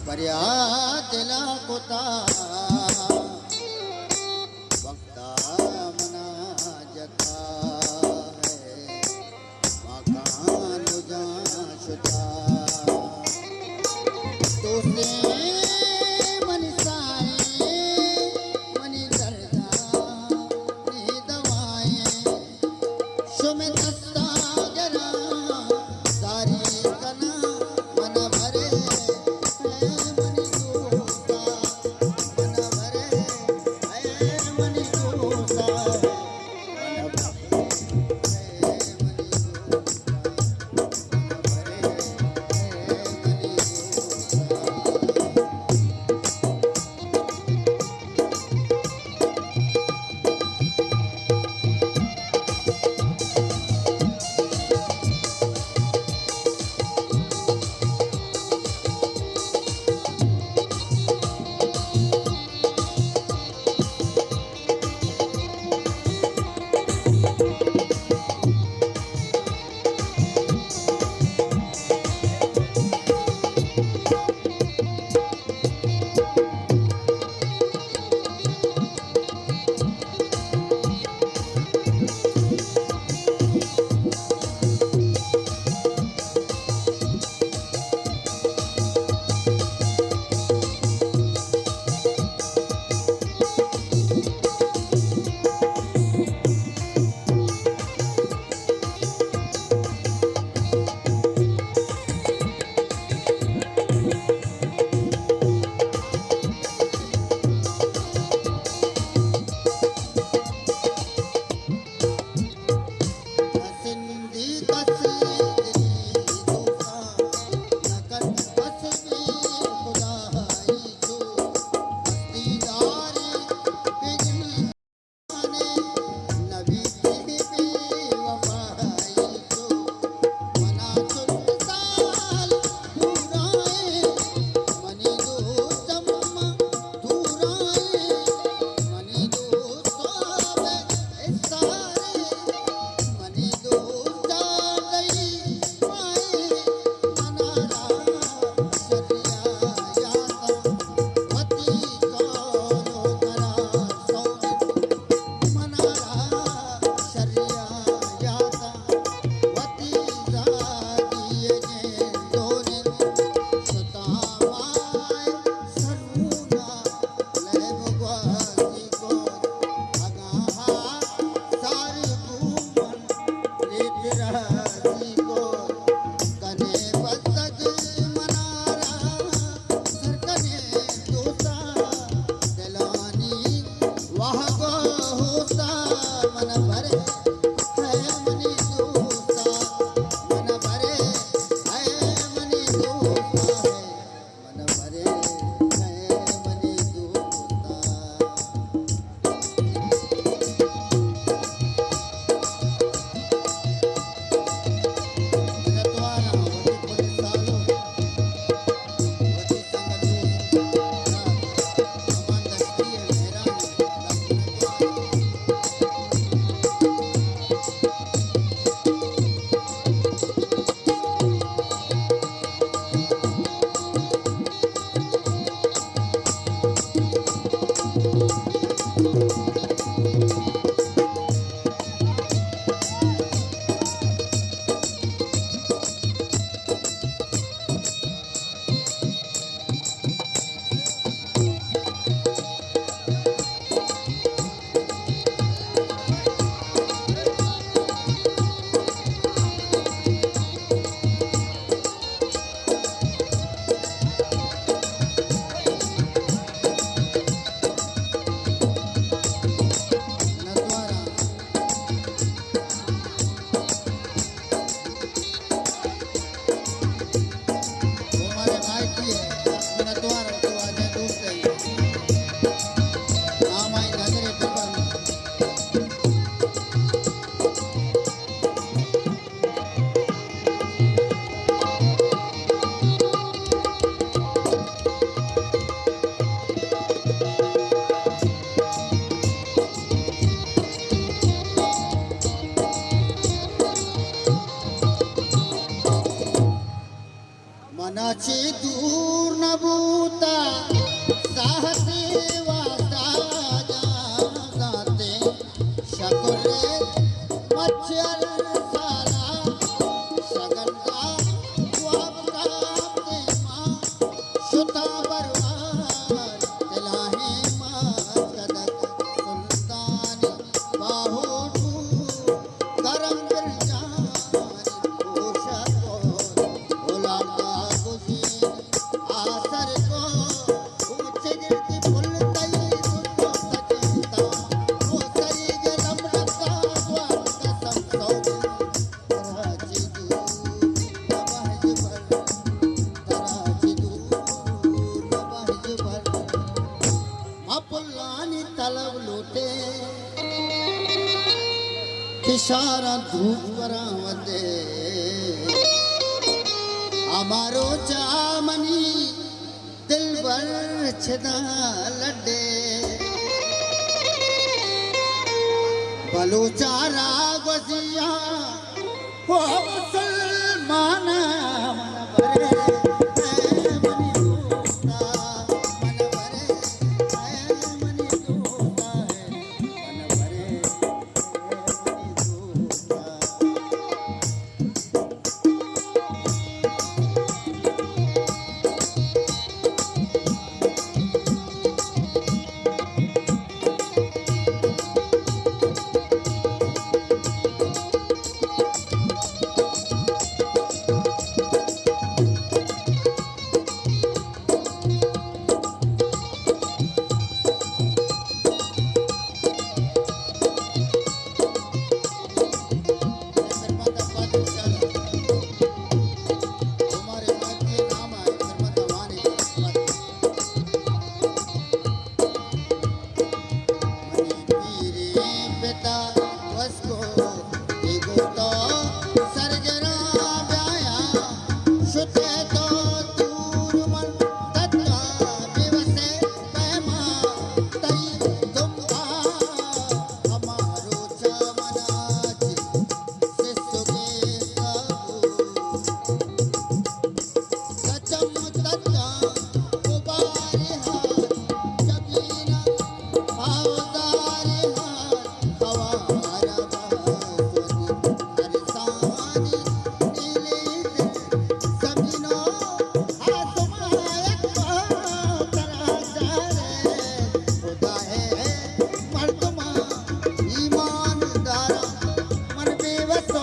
फरियादला कोता वक्ता मना जता है मकान जा शुदा तो से मन साए मनी दर्दा नी दवाएं शो में दस्ता जरा सारी कना मन भरे मनाची दूर न था बरवार चला है मातदक सुल्तानी बाहू गरम फिर जानी पोशक भोला का गुजीर आसर को ऊंचे गिरती फुल तई सुनो सजीता वो सरी गलम रखा द्वार कसम सौगी कराची दूर नवाज भर कराची दूर नवाज भर अपुल्लानी तलब लूटे किशारा धूप बरामदे हमारो चामनी दिल भर छदा लड्डे बलूचारा गुजिया हो मुसलमान मन भरे मनी दूता मन भरे मनी दूता है मन भरे मनी दूता ईमानदारा मन बेवसो